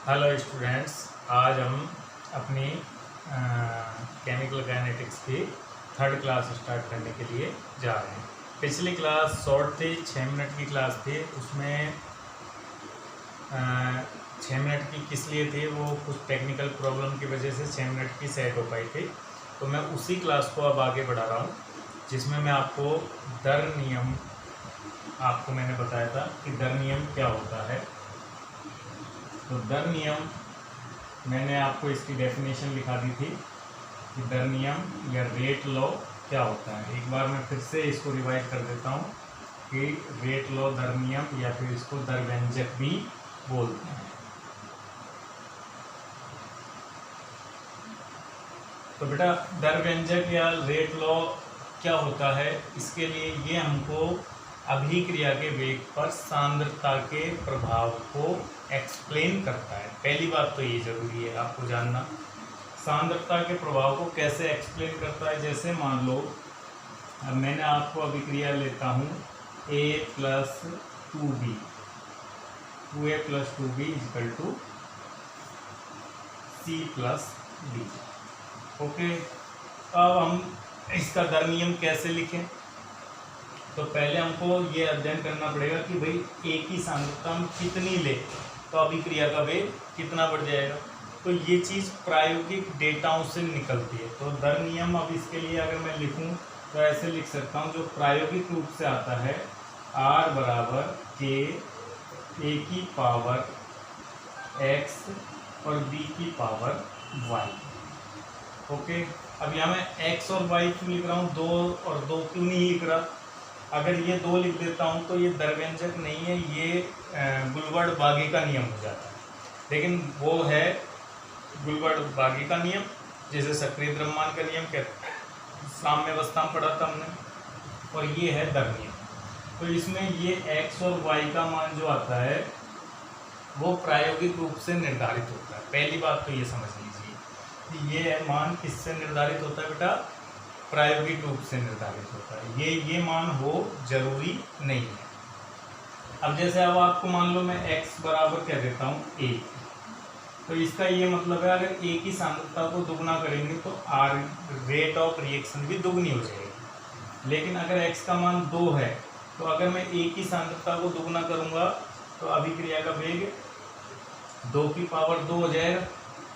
Hello students, आज हम अपनी केमिकल काइनेटिक्स की थर्ड क्लास स्टार्ट करने के लिए जा रहे हैं। पिछली क्लास शॉर्ट थी, 6 मिनट की क्लास थी। उसमें 6 मिनट की किस लिए थी, वो कुछ टेक्निकल प्रॉब्लम की वजह से 6 मिनट की सेट हो पाई थी। तो मैं उसी क्लास को अब आगे बढ़ा रहा हूँ, जिसमें मैं आपको दर नियम आपको मैंने बताया था कि दर नियम क्या होता है। तो दर नियम मैंने आपको इसकी डेफिनेशन लिखा दी थी कि दर नियम या रेट लॉ क्या होता है। एक बार मैं फिर से इसको रिवाइज कर देता हूँ कि रेट लॉ दर नियम या फिर इसको दर व्यंजक भी बोलते हैं। तो बेटा दर व्यंजक या रेट लॉ क्या होता है, इसके लिए ये हमको अभिक्रिया के वेग पर सांद्रता के प्रभाव को एक्सप्लेन करता है। पहली बात तो ये जरूरी है आपको जानना, सांद्रता के प्रभाव को कैसे एक्सप्लेन करता है। जैसे मान लो मैंने आपको अभिक्रिया लेता हूँ A + 2B, 2A + 2B = C + D। Okay, अब हम इसका दर नियम कैसे लिखें। तो पहले हमको ये अध्ययन करना पड़ेगा कि भाई एक ही सांद्रता हम कितनी ले तो अभिक्रिया का वेग कितना बढ़ जाएगा। तो ये चीज़ प्रायोगिक डेटाओं से निकलती है। तो दर नियम अब इसके लिए अगर मैं लिखूं तो ऐसे लिख सकता हूं, जो प्रायोगिक रूप से आता है R = K A⁴x और B⁴y। ओके, अब यहाँ मैं x और y क्यों लिख रहा हूँ, 2 और 2 क्यों नहीं लिख रहा। अगर ये 2 लिख देता हूँ तो ये दरव्यंजक नहीं है, ये गुलवर्ड-बागे का नियम हो जाता है। लेकिन वो है गुलवर्ड-बागे का नियम, जैसे सक्रिय द्रव्यमान का नियम कहते हैं, साम्य अवस्था में पढ़ा था हमने, और ये है दर नियम। तो इसमें ये x और y का मान जो आता है वो प्रायोगिक रूप से निर्धारित होता है। पहली बात तो ये समझ लीजिए कि ये मान किससे निर्धारित होता है बेटा, प्रायोगिक रूप से निर्धारित होता है। ये मान हो जरूरी नहीं है। अब जैसे अब आपको मान लो मैं x बराबर कह देता हूँ a, तो इसका ये मतलब है अगर एक ही सांद्रता को दुगना करेंगे तो रेट ऑफ रिएक्शन भी दुगनी हो जाएगी। लेकिन अगर x का मान 2 है तो अगर मैं एक ही सांद्रता को दुगना करूँगा तो अभिक्रिया का वेग 2⁴ 2 हो जाएगा।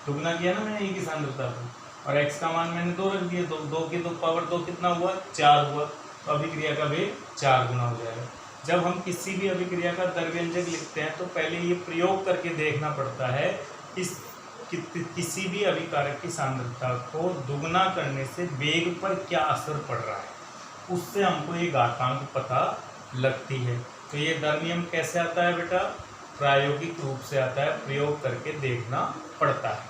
दुगना किया ना मैंने एक ही सांद्रता को, और x का मान मैंने 2 रख दिया, 2 की 2⁴ 2 कितना हुआ, 4 हुआ। तो अभिक्रिया का वेग 4 गुना हो जाएगा। जब हम किसी भी अभिक्रिया का दर व्यंजक लिखते हैं तो पहले ये प्रयोग करके देखना पड़ता है किसी भी अभिकारक की सांद्रता को दुगना करने से वेग पर क्या असर पड़ रहा है, उससे हमको ये घातांक पता लगती है। तो ये दर नियम कैसे आता है बेटा, प्रायोगिक रूप से आता है, प्रयोग करके देखना पड़ता है।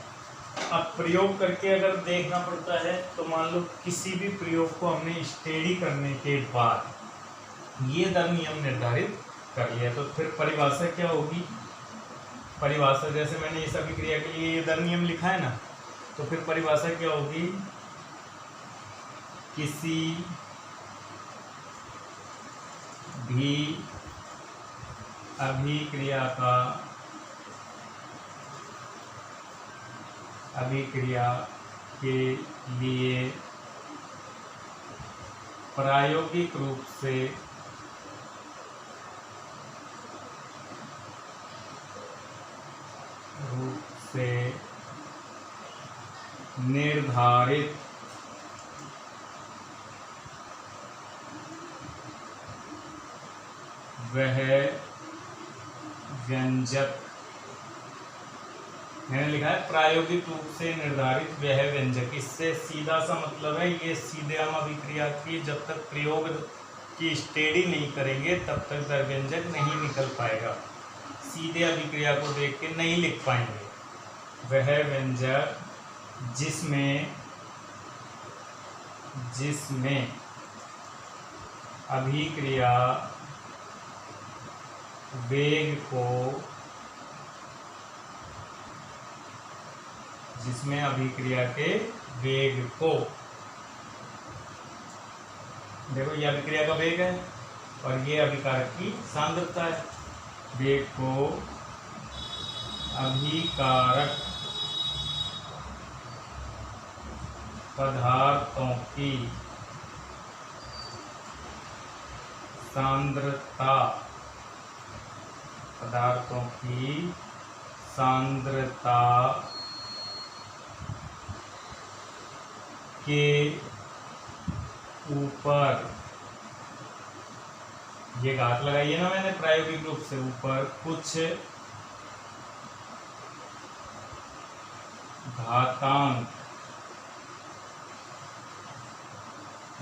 अब प्रयोग करके अगर देखना पड़ता है तो मान लो किसी भी प्रयोग को हमने स्टडी करने के बाद ये दर नियम निर्धारित कर लिया, तो फिर परिभाषा क्या होगी। परिभाषा जैसे मैंने इस अभिक्रिया के लिए ये दर नियम लिखा है ना, तो फिर परिभाषा क्या होगी, किसी भी अभिक्रिया के लिए प्रायोगिक रूप से निर्धारित वह व्यंजक, मैंने लिखा है प्रायोगिक रूप से निर्धारित वह व्यंजक। इससे सीधा सा मतलब है, ये सीधे हम अभिक्रिया की जब तक प्रयोग की स्टडी नहीं करेंगे तब तक दर व्यंजक नहीं निकल पाएगा। सीधे अभिक्रिया को देख के नहीं लिख पाएंगे। वह व्यंजक जिसमें अभिक्रिया वेग को जिसमें अभिक्रिया के वेग को, देखो ये अभिक्रिया का वेग है और ये अभिकारक की सांद्रता है। वेग को अभिकारक पदार्थों की सांद्रता के ऊपर, ये घात लगाइए ना मैंने प्रायोगिक रूप से, ऊपर कुछ घातांक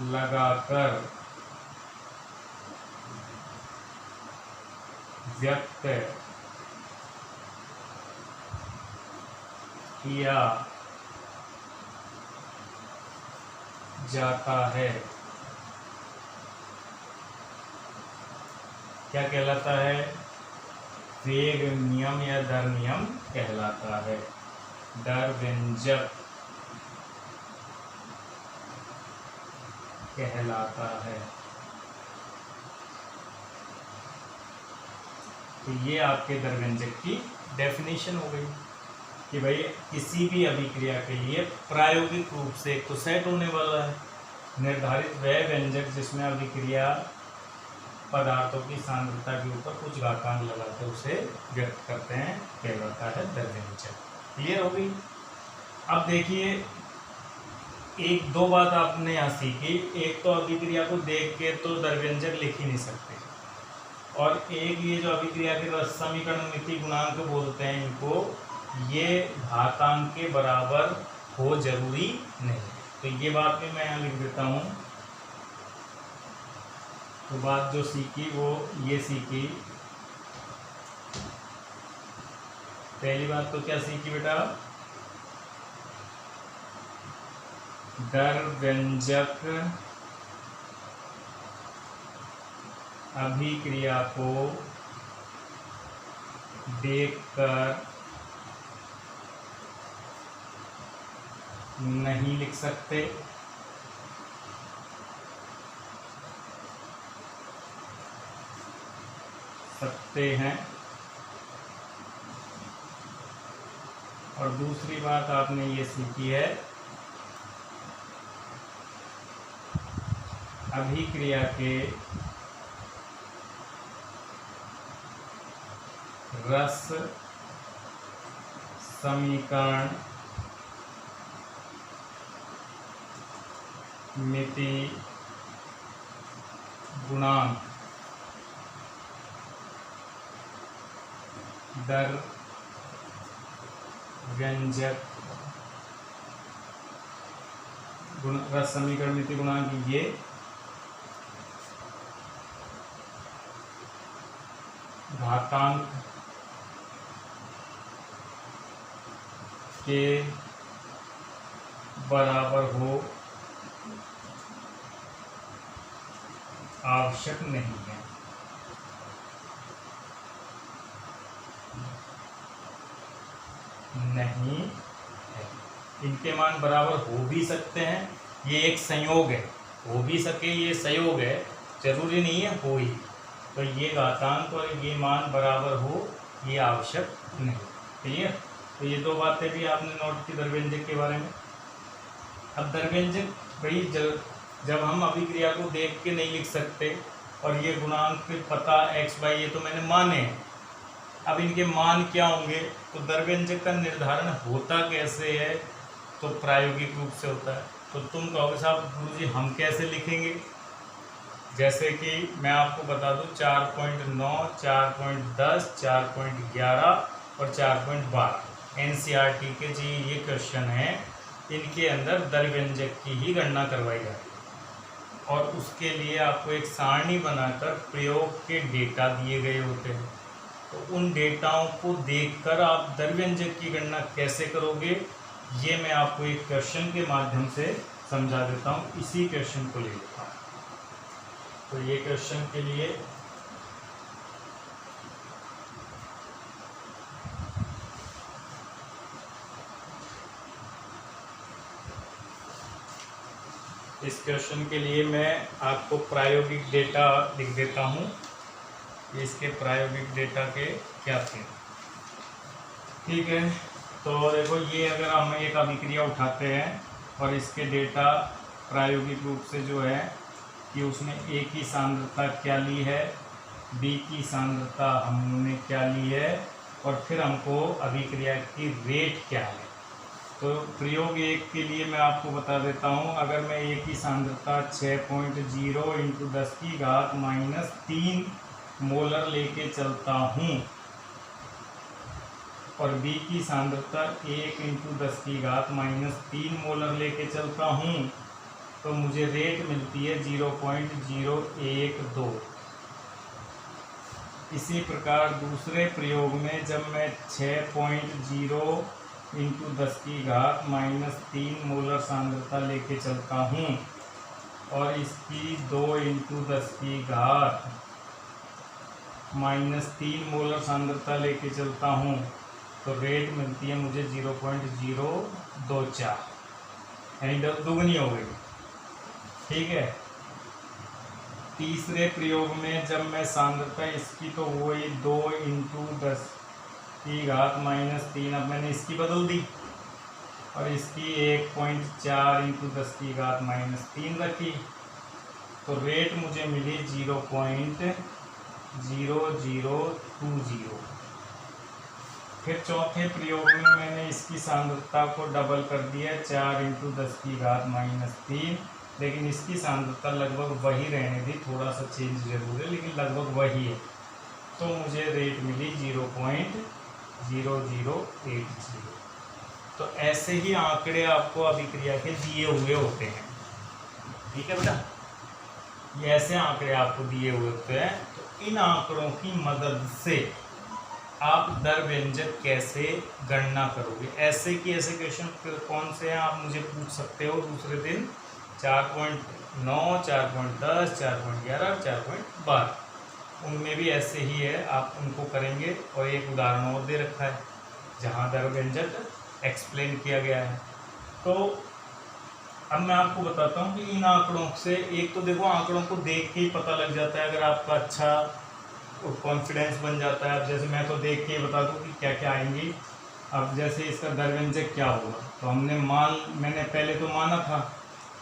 लगाकर व्यक्त किया जाता है। क्या कहलाता है? वेग नियम या दर नियम कहलाता है। दर व्यंजक कहलाता है। तो ये आपके दर व्यंजक की डेफिनेशन हो गई कि भाई किसी भी अभिक्रिया के लिए प्रायोगिक रूप से एक तो सेट होने वाला है निर्धारित वह व्यंजक जिसमें अभिक्रिया पदार्थों की सांद्रता के ऊपर कुछ घातांक लगाते उसे व्यक्त करते हैं, कहलाता है दर व्यंजक। क्लियर हो गई? अब देखिए, एक दो बात आपने यहाँ सीखी। एक तो अभिक्रिया को देख के तो दर व्यंजक लिख ही नहीं सकते, और एक ये जो अभिक्रिया के रस समीकरण मिति गुणांक बोलते हैं, इनको ये घातांक के बराबर हो जरूरी नहीं। तो ये बात भी मैं यहाँ लिख देता हूँ। तो बात जो सीखी वो ये सीखी। पहली बात तो क्या सीखी बेटा? दर व्यंजक अभिक्रिया को देखकर नहीं लिख सकते, हैं। और दूसरी बात आपने ये सीखी है, अभिक्रिया के रस समीकरण मिति गुणांक दर व्यंजक रस समीकरण मिति गुणांक ये घातांक के बराबर हो आवश्यक नहीं है। नहीं है। इनके मान बराबर हो भी सकते हैं, ये एक संयोग है। हो भी सके ये संयोग है, जरूरी नहीं है हो ही। तो ये घातांक और ये मान बराबर हो ये आवश्यक नहीं। क्लियर? तो ये दो बातें भी आपने नोट की दर व्यंजक के बारे में। अब दर व्यंजक भाई जब हम अभिक्रिया को देख के नहीं लिख सकते और ये गुणांक पता x बाई ये तो मैंने माने हैं, अब इनके मान क्या होंगे? तो दर व्यंजक का निर्धारण होता कैसे है? तो प्रायोगिक रूप से होता है। तो तुम कहोगे साहब गुरुजी हम कैसे लिखेंगे? जैसे कि मैं आपको बता दूं 4.9, 4.10, 4.11 और 4.12 एनसीईआरटी के जी ये क्वेश्चन हैं। इनके अंदर दर व्यंजक की ही गणना करवाई जाती है और उसके लिए आपको एक सारणी बनाकर प्रयोग के डेटा दिए गए होते हैं। तो उन डेटाओं को देखकर आप दर व्यंजक की गणना कैसे करोगे ये मैं आपको एक क्वेश्चन के माध्यम से समझा देता हूँ। इसी क्वेश्चन को ले लेता हूँ। तो ये क्वेश्चन के लिए इस क्वेश्चन के लिए मैं आपको प्रायोगिक डेटा लिख देता हूँ। इसके प्रायोगिक डेटा के क्या थे? ठीक है, तो देखो ये अगर हम एक अभिक्रिया उठाते हैं और इसके डेटा प्रायोगिक रूप से जो है कि उसने ए की सांद्रता क्या ली है, बी की सांद्रता हमने क्या ली है, और फिर हमको अभिक्रिया की रेट क्या है। तो प्रयोग एक के लिए मैं आपको बता देता हूँ, अगर मैं ए की सांद्रता 6.0 × 10⁻³ मोलर लेके चलता हूँ और बी की सांद्रता 1 × 10⁻³ मोलर लेके चलता हूँ, तो मुझे रेट मिलती है 0.012। इसी प्रकार दूसरे प्रयोग में जब मैं 6.0 × 10⁻³ मोलर सांद्रता लेके चलता हूँ और इसकी 2 × 10⁻³ मोलर सांद्रता लेके चलता हूँ, तो रेट मिलती है मुझे 0.024, यानी दुगनी हो गई। ठीक है, तीसरे प्रयोग में जब मैं सांद्रता इसकी तो वही 2 × 10⁻³, अब मैंने इसकी बदल दी और इसकी 1.4 × 10⁻³ रखी, तो रेट मुझे मिली 0.0020। फिर चौथे प्रयोग में मैंने इसकी सांद्रता को डबल कर दिया 4 × 10⁻³, लेकिन इसकी सांद्रता लगभग वही रहने दी, थोड़ा सा चेंज जरूर है लेकिन लगभग वही है, तो मुझे रेट मिली 0.0080। तो ऐसे ही आंकड़े आपको अभिक्रिया के दिए हुए होते हैं। ठीक है बेटा, ये ऐसे आंकड़े आपको दिए हुए होते हैं, तो इन आंकड़ों की मदद से आप दर व्यंजक कैसे गणना करोगे। ऐसे की ऐसे क्वेश्चन कौन से हैं आप मुझे पूछ सकते हो दूसरे दिन, 4.9, 4.10, 4.11, 4.12, उनमें भी ऐसे ही है, आप उनको करेंगे। और एक उदाहरण और दे रखा है जहाँ दर व्यंजक एक्सप्लेन किया गया है। तो अब मैं आपको बताता हूँ कि इन आंकड़ों से, एक तो देखो आंकड़ों को देख के ही पता लग जाता है, अगर आपका अच्छा कॉन्फिडेंस बन जाता है। अब जैसे मैं तो देख के ही बता दूँ कि क्या क्या आएंगी। अब जैसे इसका दर व्यंजक क्या होगा, तो मैंने पहले तो माना था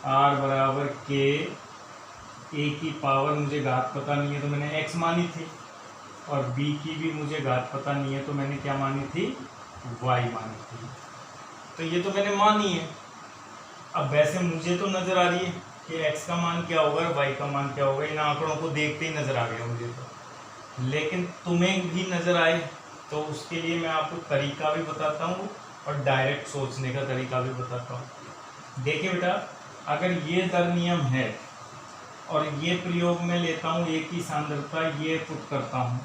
r बराबर k, a की पावर मुझे घात पता नहीं है तो मैंने x मानी थी, और b की भी मुझे घात पता नहीं है तो मैंने क्या मानी थी, y मानी थी। तो ये तो मैंने मानी है। अब वैसे मुझे तो नज़र आ रही है कि x का मान क्या होगा, y का मान क्या होगा, इन आंकड़ों को देखते ही नज़र आ गया मुझे तो। लेकिन तुम्हें भी नज़र आए तो उसके लिए मैं आपको तरीका भी बताता हूँ और डायरेक्ट सोचने का तरीका भी बताता हूँ। देखिए बेटा, अगर ये दर नियम है और ये प्रयोग में लेता हूँ a की सांद्रता ये पुट करता हूँ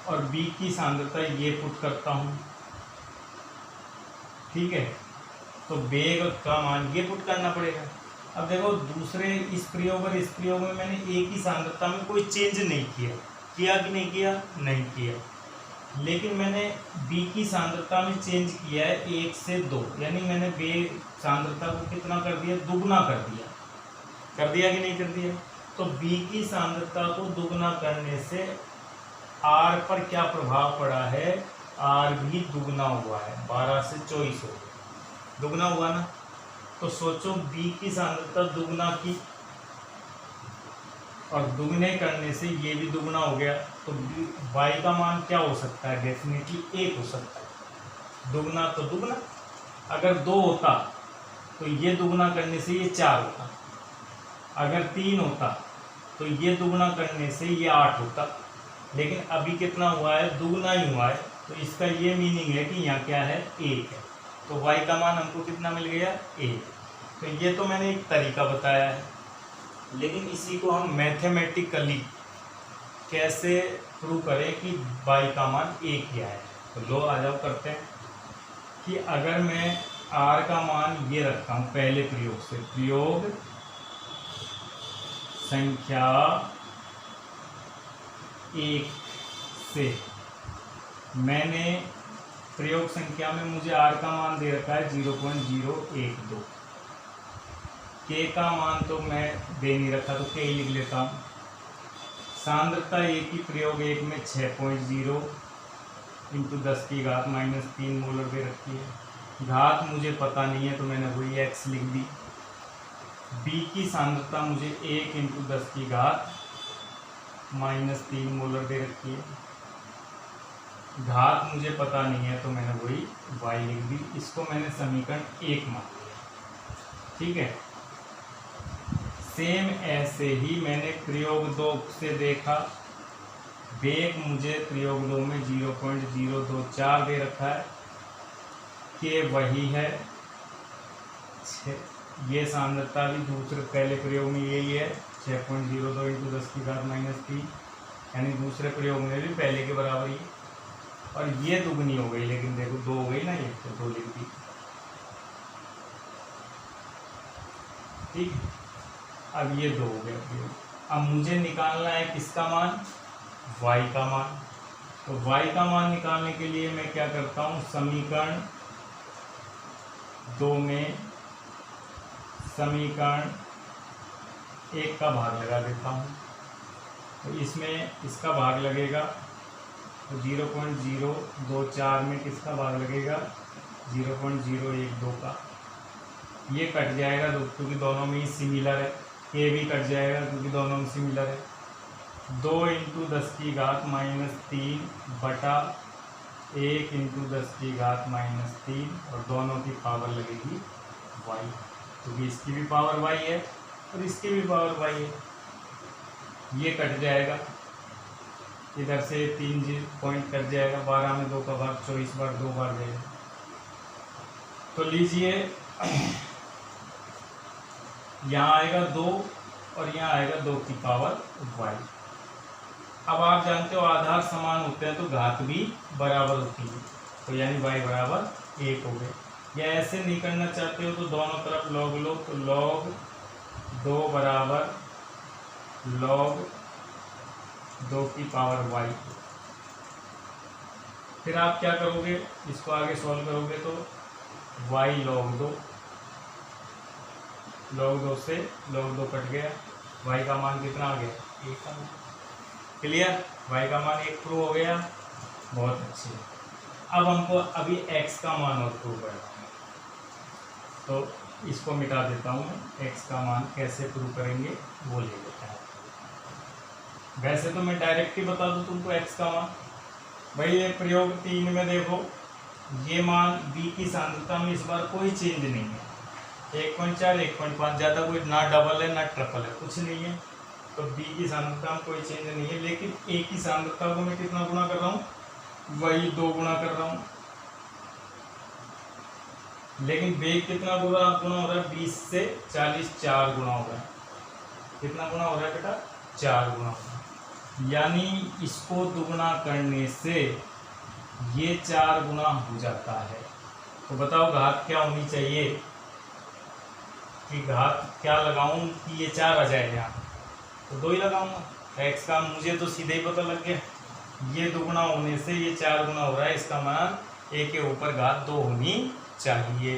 और b की सांद्रता ये पुट करता हूँ, ठीक है, तो वेग का मान ये पुट करना पड़ेगा। अब देखो दूसरे इस प्रयोग और इस प्रयोग में मैंने a की सांद्रता में कोई चेंज नहीं किया कि नहीं किया, नहीं किया, लेकिन मैंने b की सांद्रता में चेंज किया है 1 से 2, यानी मैंने b सांद्रता को कितना कर दिया, दुगना कर दिया कि नहीं कर दिया। तो b की सांद्रता को दुगना करने से r पर क्या प्रभाव पड़ा है, r भी दुगना हुआ है, 12 से 24 हो गया, दुगना हुआ ना। तो सोचो b की सांद्रता दुगना की और दुगने करने से ये भी दुगना हो गया, तो y का मान क्या हो सकता है, डेफिनेटली 1 हो सकता है। दुगना तो दुगना, अगर 2 होता तो ये दुगना करने से ये 4 होता, अगर 3 होता तो ये दुगना करने से ये 8 होता, लेकिन अभी कितना हुआ है, दुगना ही हुआ है। तो इसका ये मीनिंग है कि यहाँ क्या है, 1 है, तो y का मान हमको कितना मिल गया, 1। तो ये तो मैंने एक तरीका बताया है, लेकिन इसी को हम मैथमेटिकली कैसे प्रूव करें कि y का मान 1 क्या है। तो लो आ जाओ करते हैं कि अगर मैं r का मान ये रखता हूँ पहले प्रयोग से, प्रयोग संख्या 1 से, मैंने प्रयोग संख्या में मुझे r का मान दे रखा है 0.012, k का मान तो मैं दे नहीं रखा तो k ही लिख लेता हूँ। सांद्रता a की प्रयोग 1 में 6.0, इंटू 10 की घात -3 मोलर दे रखी है। घात मुझे पता नहीं है तो मैंने वही x लिख दी। B की सांद्रता मुझे 1 इंटू 10 की घात -3 मोलर दे रखी है। घात मुझे पता नहीं है तो मैंने वही y लिख दी। इसको मैंने समीकरण 1 मान लिया। ठीक है। सेम ऐसे ही मैंने प्रयोग 2 से देखा। वेग मुझे प्रयोग 2 में 0.024 दे रखा है, के वही है। ये सांद्रता भी दूसरे पहले प्रयोग में यही है 6.02 इंटू 10 की घात -3, यानी दूसरे प्रयोग में भी पहले के बराबर ही। और ये दुगनी हो गई, लेकिन देखो 2 हो गई ना, ये तो 2 लिख दी। ठीक, अब ये 2 हो गया प्रयोग। अब मुझे निकालना है किसका मान, y का मान। तो y का मान निकालने के लिए मैं क्या करता हूँ, समीकरण 2 में समीकरण 1 का भाग लगा देता हूँ। तो इसमें इसका भाग लगेगा, तो 0.024 में किसका भाग लगेगा, 0.012 का। ये कट जाएगा क्योंकि दोनों में ही सिमिलर है। के भी कट जाएगा क्योंकि दोनों में सिमिलर है। 2 इंटू 10 की घात -3 बटा 1 इंटू 10 की घात -3, और दोनों की पावर लगेगी y, क्योंकि इसकी भी पावर y है और इसकी भी पावर y है। ये कट जाएगा, इधर से 3 पॉइंट कट जाएगा। 12 में 2 का भाग 24 बार 2 बार जाएगा। तो लीजिए यहाँ आएगा 2 और यहाँ आएगा 2 की पावर y। अब आप जानते हो आधार समान होते हैं तो घात भी बराबर होती है, तो यानी y बराबर 1 हो गए। या ऐसे नहीं करना चाहते हो तो दोनों तरफ log लो, तो log 2 बराबर log 2 की पावर y। फिर आप क्या करोगे, इसको आगे सॉल्व करोगे तो y log 2, log 2 से log 2 कट गया, y का मान कितना आ गया, 1 का मान। क्लियर, y का मान 1 प्रूव हो गया। बहुत अच्छे। अब हमको अभी x का मान और प्रूव करना है, तो इसको मिटा देता हूँ मैं। x का मान कैसे प्रूव करेंगे वो ले लेते हैं। वैसे तो मैं डायरेक्ट ही बता दूँ तुमको x का मान। भाई ये प्रयोग 3 में देखो, ये मान b की सांद्रता में इस बार कोई चेंज नहीं है। 1.4 1.5, ज़्यादा कोई ना डबल है ना ट्रिपल है, कुछ नहीं है। तो b की सांद्रता में कोई चेंज नहीं है, लेकिन a की सांद्रता को मैं कितना गुना कर रहा हूँ, वही 2 गुना कर रहा हूँ। लेकिन वेग कितना गुना हो रहा है, 20 से 40 4 गुना हो रहा है। कितना गुना हो रहा है बेटा, 4 गुना हो रहा है। यानी इसको दुगुना करने से ये 4 गुना हो जाता है। तो बताओ घात क्या होनी चाहिए, कि घात क्या लगाऊं कि ये 4 आ जाए यहाँ, तो 2 ही लगाऊंगा। x का मुझे तो सीधे ही पता लग गया, ये दुगुना होने से ये 4 गुना हो रहा है, इसका मान a के ऊपर घात 2 होनी चाहिए।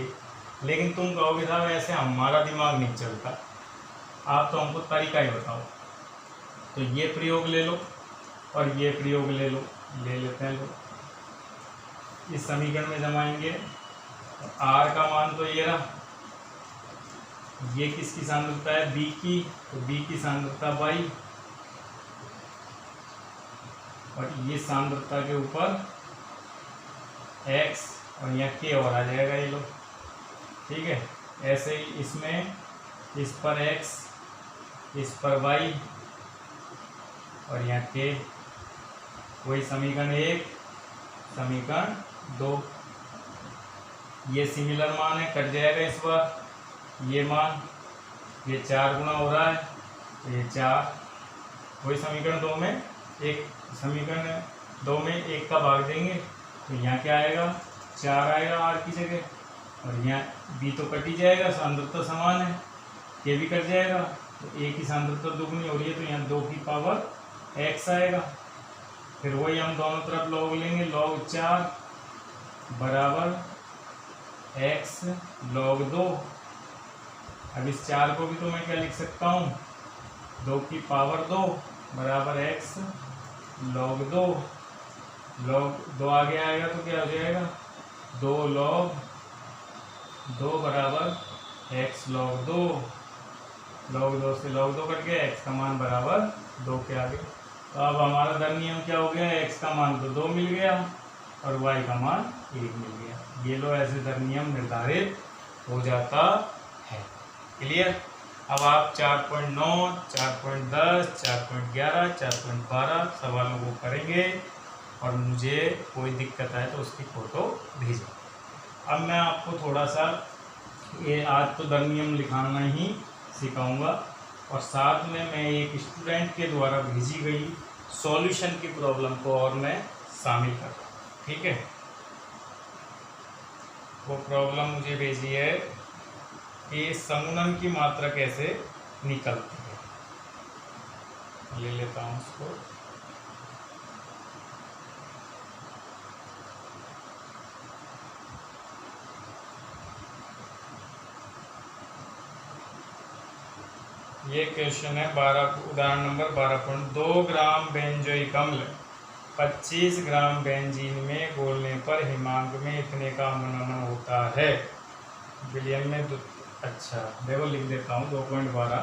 लेकिन तुम कहोगे साहब ऐसे हमारा दिमाग नहीं चलता, आप तो हमको तरीका ही बताओ। तो ये प्रयोग ले लो और ये प्रयोग ले लो, ले लेते हैं लोग। इस समीकरण में जमाएंगे तो r का मान तो ये रहा, ये किसकी सांद्रता है, b की, तो b की सांद्रता y, और ये सांद्रता के ऊपर x, और यहाँ k और आ जाएगा ये लो। ठीक है, ऐसे ही इसमें इस पर x, इस पर y, और यहाँ k। वही समीकरण 1, समीकरण 2। ये सिमिलर मान है, कट जाएगा इस बार ये मान, ये 4 गुना हो रहा है तो ये 4। वही समीकरण 2 में एक, समीकरण 2 में 1 का भाग देंगे तो यहाँ क्या आएगा, 4 आएगा r की जगह, और यहाँ b तो कट ही जाएगा, सांद्रता समान है, ये भी कट जाएगा, तो a की सांद्रता दुगनी हो रही है तो यहाँ 2 की पावर x आएगा। फिर वही हम दोनों तरफ log लेंगे, log 4 बराबर x log 2। अब इस 4 को भी तो मैं क्या लिख सकता हूँ, 2 की पावर 2 बराबर x log 2। लॉग 2 आगे आएगा तो क्या हो जाएगा, 2 log 2 बराबर x log 2, log 2 से log 2 कट गया, x का मान बराबर 2 के आगे। तो अब हमारा दर नियम क्या हो गया, x का मान तो 2 मिल गया और y का मान 1 मिल गया। ये लो ऐसे दर नियम निर्धारित हो जाता है। क्लियर। अब आप 4.9, 4.10, 4.11, 4.12 सवालों को करेंगे और मुझे कोई दिक्कत आए तो उसकी फ़ोटो भेजें। अब मैं आपको थोड़ा सा ये आज तो दर नियम लिखाना ही सिखाऊंगा और साथ में मैं एक स्टूडेंट के द्वारा भेजी गई सॉल्यूशन की प्रॉब्लम को और मैं शामिल कर रहा हूँ। ठीक है, वो प्रॉब्लम मुझे भेजी है कि संगुणन की मात्रा कैसे निकलती है। ले लेता हूँ उसको। ये क्वेश्चन है 12, उदाहरण नंबर 12.2 ग्राम बेंजोइक अम्ल 25 ग्राम बेंजीन में घोलने पर हिमांक में इतने का अवनमन होता है। विलियन में अच्छा देखो लिख देता हूँ 2.12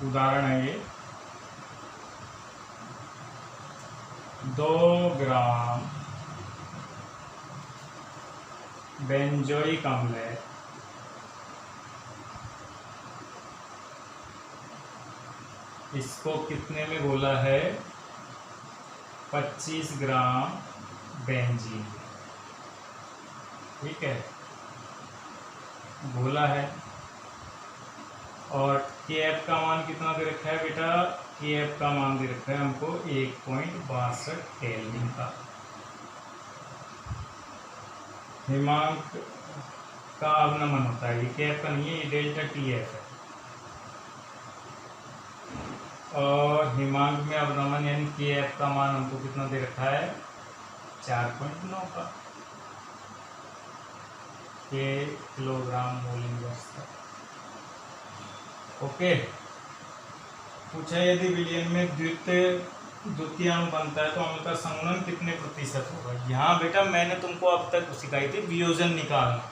उदाहरण है ये। 2 ग्राम बेंजोइक अम्ल है, इसको कितने में घोला है, 25 ग्राम बेंजीन। ठीक है, घोला है और KF का मान कितना दे रखा है बेटा, KF का मान दे रखा है हमको 1.62 केल्विन का। हिमांक का अवनमन होता है, ये KF का नहीं है, ये डेल्टा TF है। और हिमांक में अवनमन यानी KF का मान हमको कितना दे रखा है, 4.9 का के किलोग्राम मोल इनवर्स का। ओके, पूछा यदि विलयन में द्वितीयांक बनता है तो अम्ल का संघनन कितने प्रतिशत होगा। यहाँ बेटा मैंने तुमको अब तक सिखाई थी वियोजन निकालना,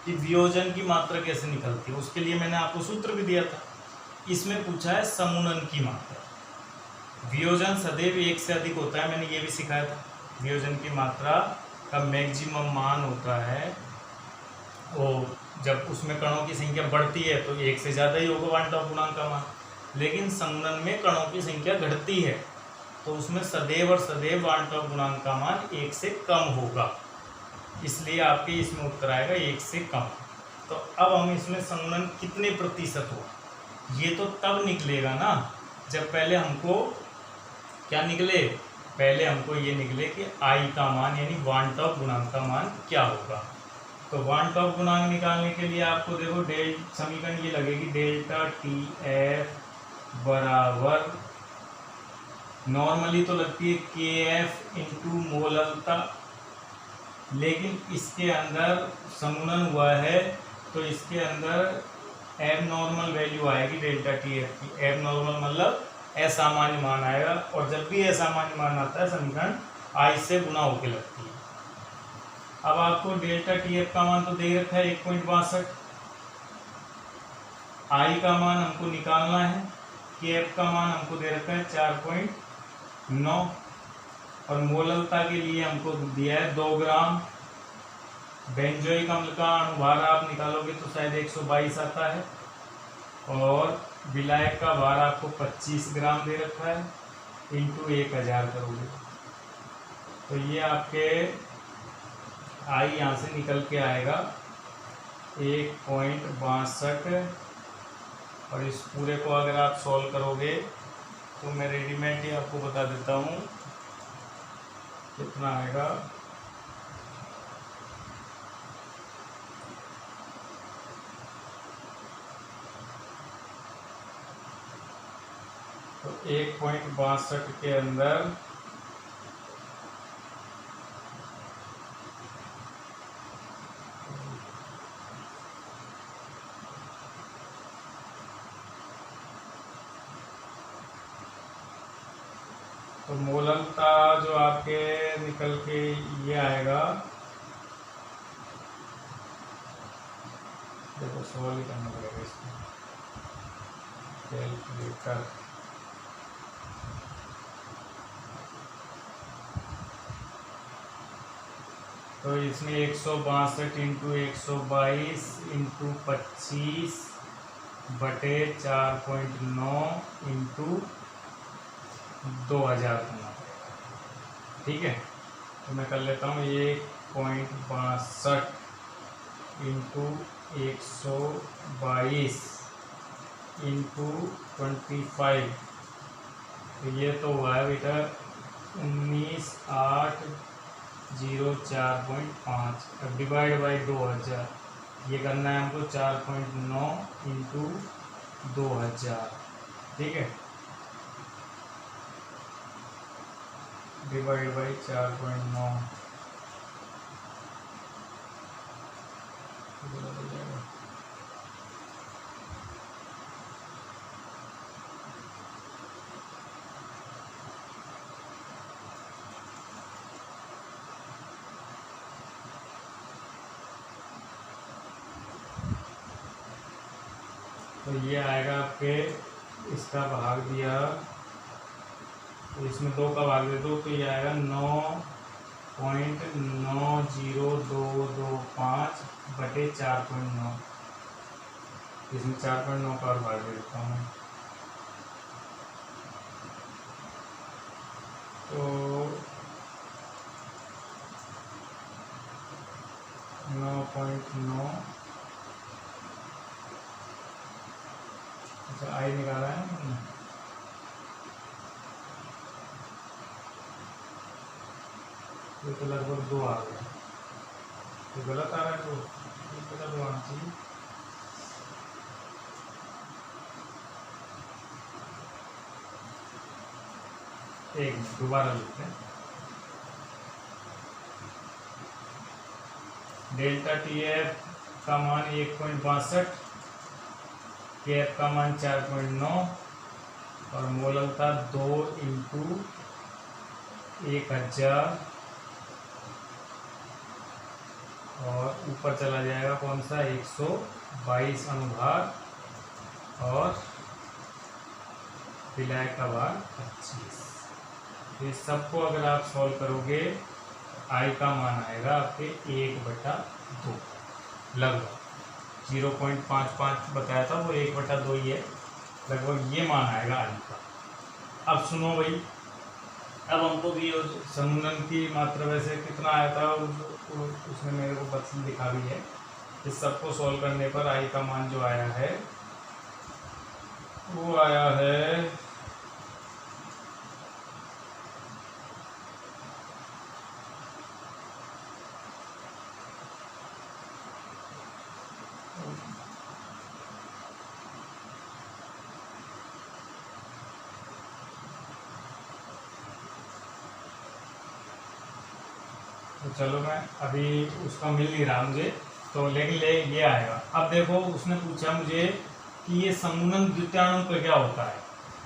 कि वियोजन की मात्रा कैसे निकलती है, उसके लिए मैंने आपको सूत्र भी दिया था। इसमें पूछा है समूनन की मात्रा। वियोजन सदैव 1 से अधिक होता है, मैंने ये भी सिखाया था। वियोजन की मात्रा का मैक्सिमम मान होता है वो जब उसमें कणों की संख्या बढ़ती है तो 1 से ज़्यादा ही होगा वन टॉप गुणांक का मान, लेकिन संघनन में कणों की संख्या घटती है तो उसमें सदैव और सदैव वन टॉप गुणांक का मान 1 से कम होगा। इसलिए आपके इसमें उत्तर आएगा 1 से कम। तो अब हम इसमें संघनन कितने प्रतिशत हो, ये तो तब निकलेगा ना जब पहले हमको क्या निकले, पहले हमको ये निकले कि आई का मान यानी वन टॉप गुणांक का मान क्या होगा। तो वन टॉप गुणांक निकालने के लिए आपको देखो समीकरण ये लगेगी, डेल्टा TF बराबर नॉर्मली तो लगती है KF इंटू मोललता, लेकिन इसके अंदर संघनन हुआ है तो इसके अंदर एब नॉर्मल वैल्यू आएगी डेल्टा TF की। एब नॉर्मल मतलब असामान्य मान आएगा और जब भी असामान्य मान आता है समीकरण आई से गुणा होकर लगती है। अब आपको डेल्टा TF का मान तो दे रखा है 1.62, आई का मान हमको निकालना है, KF का मान हमको दे रखा है 4.9 और मोललता के लिए हमको दिया है 2 ग्राम। बेंजोइक अम्ल का अणुभार आप निकालोगे तो शायद 122 आता है और विलायक का भार आपको 25 ग्राम दे रखा है, इंटू 1000 करोगे तो ये आपके आई यहाँ से निकल के आएगा 1.62 और इस पूरे को अगर आप सॉल्व करोगे तो मैं रेडीमेड ही आपको बता देता हूँ कितना आएगा। तो 1.62 के अंदर तो मोलरता जो आपके निकल के ये आएगा, देखो सॉल्व ही करना पड़ेगा इसको कैलकुलेटर। तो इसमें 162 इंटू 122 इंटू 25 बटे 4.9 इंटू 2000 करना पड़ेगा। ठीक है, तो मैं कर लेता हूँ 1.62 इंटू 122 इंटू 25, तो ये तो हुआ है बेटा 19,804.5। अब डिवाइड बाई 2000, ये करना है हमको 4.9 इंटू 2000। ठीक है, डिवाइड बाई 4.9 तो ये आएगा आपके, इसका भाग दिया तो इसमें 2 का भाग दे दो तो ये आएगा 9.90225 बटे 4.9। इसमें 4.9 का और भाग दे देता हूँ तो 9.9, अच्छा आई निकाला है तो लगभग 2 आ गया, तो गलत आ रहा है, तो गलत आना चाहिए। एक दोबारा लिखते हैं, डेल्टा टी एफ का मान 1.62, के एफ का मान 4.9 और मोलरता 2 इंटू 1000 और ऊपर चला जाएगा कौन सा 122 अनुभाग और विलायक का भाग 25। तो इस सबको अगर आप सॉल्व करोगे आई का मान आएगा आपके 1/2, लगभग 0.55 बताया था वो 1/2 ही है, लगभग ये मान आएगा आई का। अब सुनो भाई, अब हमको भी समूलन की मात्रा वैसे कितना आया था उसने मेरे को बस दिखा भी है। इस सबको सॉल्व करने पर आई का मान जो आया है वो आया है तो चलो मैं अभी उसका मिल नहीं रहा मुझे, तो लेकिन ये आएगा। अब देखो उसने पूछा मुझे कि ये समूलन द्वितीयाणु का क्या होता है,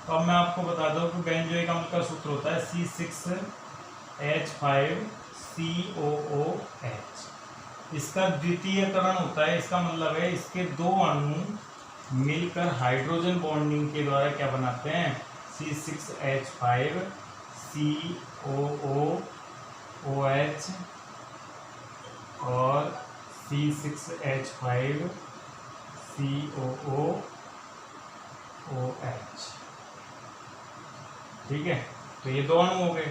तो अब मैं आपको बता दूं कि बेंजोइक अम्ल का सूत्र होता है C6H5COOH। इसका द्वितीयकरण होता है, इसका मतलब है इसके 2 अणु मिलकर हाइड्रोजन बॉन्डिंग के द्वारा क्या बनाते हैं C6H5COOH और C6H5COOH। ठीक है, तो ये 2 अणु हो गए,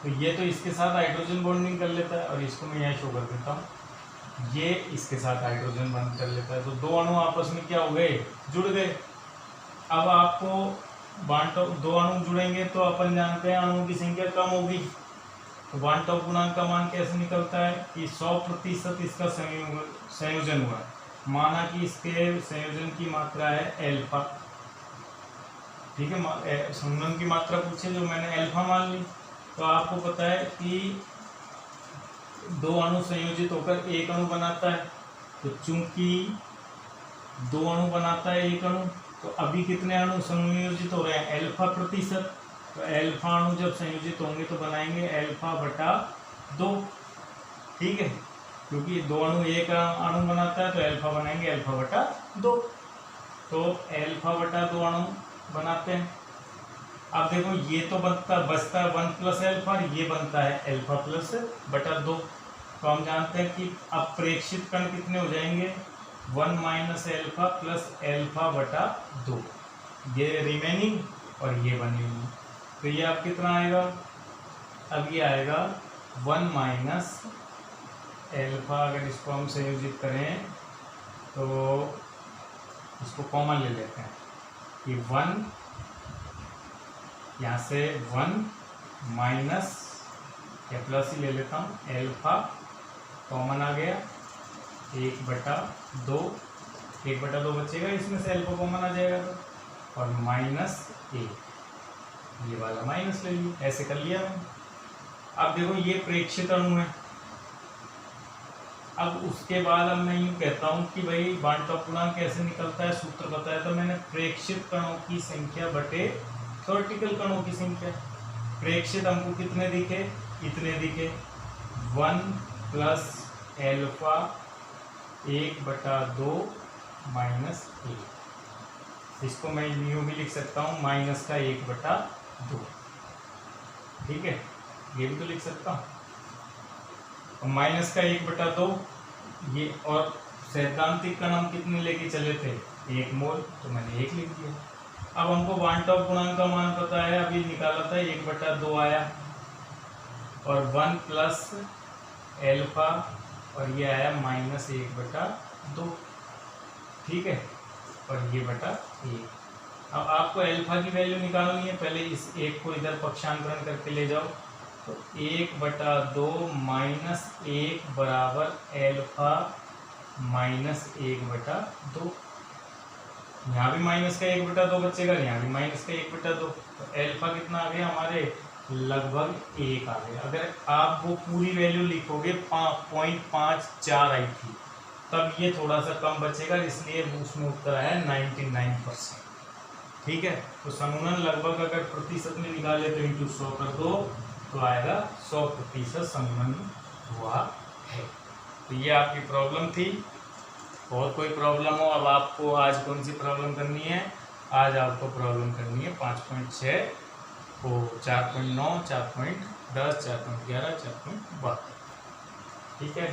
तो ये तो इसके साथ हाइड्रोजन बॉन्डिंग कर लेता है और इसको मैं यहाँ शो कर देता हूँ, ये इसके साथ हाइड्रोजन बॉन्ड कर लेता है, तो 2 अणु आपस में क्या हो गए, जुड़ गए। अब आपको बांटो 2 अणु जुड़ेंगे तो अपन जानते हैं अणुओं की संख्या कम होगी, तो बांटो गुणांक का मान कैसे निकलता है कि 100% इसका संयोजन हुआ है, माना कि इसके संयोजन की मात्रा है एल्फा। ठीक है, संयोजन की मात्रा पूछे जो मैंने एल्फा मान ली, तो आपको पता है कि 2 अणु संयोजित होकर 1 अणु बनाता है, तो चूंकि 2 अणु बनाता है 1 अणु, तो अभी कितने अणु संयोजित हो रहे हैं, एल्फा प्रतिशत। तो एल्फा अणु जब संयोजित होंगे तो बनाएंगे अल्फा बटा 2, ठीक है, क्योंकि दो अणु एक अणु बनाता है तो अल्फा बनाएंगे अल्फा बटा 2। तो अल्फा बटा 2 अणु बनाते हैं। अब देखो ये तो बचता है 1 प्लस अल्फा और ये बनता है अल्फा प्लस बटा 2। तो हम जानते हैं कि अब प्रेक्षित कण कितने हो जाएंगे 1 माइनस अल्फा प्लस अल्फा बटा 2, ये रिमेनिंग और ये बनेगी। तो ये अब कितना आएगा, अब ये आएगा 1 माइनस अल्फा, अगर इसको हम संयोजित करें तो इसको कॉमन ले लेते हैं कि 1 यहाँ से 1 माइनस या प्लस ही ले लेता हूँ, अल्फा कॉमन आ गया 1 बटा 2, 1 बटा 2 बचेगा, इसमें से अल्फा कॉमन आ जाएगा तो, और माइनस 1, ये वाला माइनस ले लिया, ऐसे कर लिया मैंने। अब देखो ये प्रेक्षित अणु है। अब उसके बाद अब मैं यूँ कहता हूँ कि भाई बांटवा पूर्णांक कैसे निकलता है, सूत्र बताया तो मैंने, प्रेक्षित कणों की संख्या बटे थ्योरेटिकल कणों की संख्या। प्रेक्षित हमको कितने दिखे, इतने दिखे, 1 प्लस अल्फा 1 बटा 2 माइनस 1, इसको मैं यूँ भी लिख सकता हूँ माइनस का 1 बटा 2, ठीक है, ये भी तो लिख सकता हूँ। माइनस का 1 बटा 2 ये, और सैद्धांतिक कण हम कितने लेके चले थे 1 मोल, तो मैंने 1 लिख दिया। अब हमको बांटवा पूर्णांक का मान पता है, अभी निकाला था 1 बटा 2 आया, और 1 प्लस अल्फा और ये आया माइनस 1 बटा 2, ठीक है, और ये बटा 1। अब आपको अल्फा की वैल्यू निकालनी है, पहले इस 1 को इधर पक्षांतरण करके ले जाओ, तो 1 बटा 2 माइनस 1 बराबर अल्फा माइनस 1 बटा 2, यहाँ भी माइनस का 1 बटा 2 बचेगा, यहाँ भी माइनस का 1 बटा 2, तो अल्फा कितना आ गया हमारे, लगभग 1 आ गया। अगर आप वो पूरी वैल्यू लिखोगे 0.54 आई थी, तब ये थोड़ा सा कम बचेगा, इसलिए उसमें उत्तर आया 99%, ठीक है। तो समूहन लगभग अगर प्रतिशत में निकाले तो इंटू 100 कर दो, तो आएगा 100% समूहन हुआ है। तो ये आपकी प्रॉब्लम थी। और कोई प्रॉब्लम हो, अब आपको आज कौन सी प्रॉब्लम करनी है, आज आपको प्रॉब्लम करनी है 5.6 को 4.9, 4.10, 4.11, 4.12, ठीक है।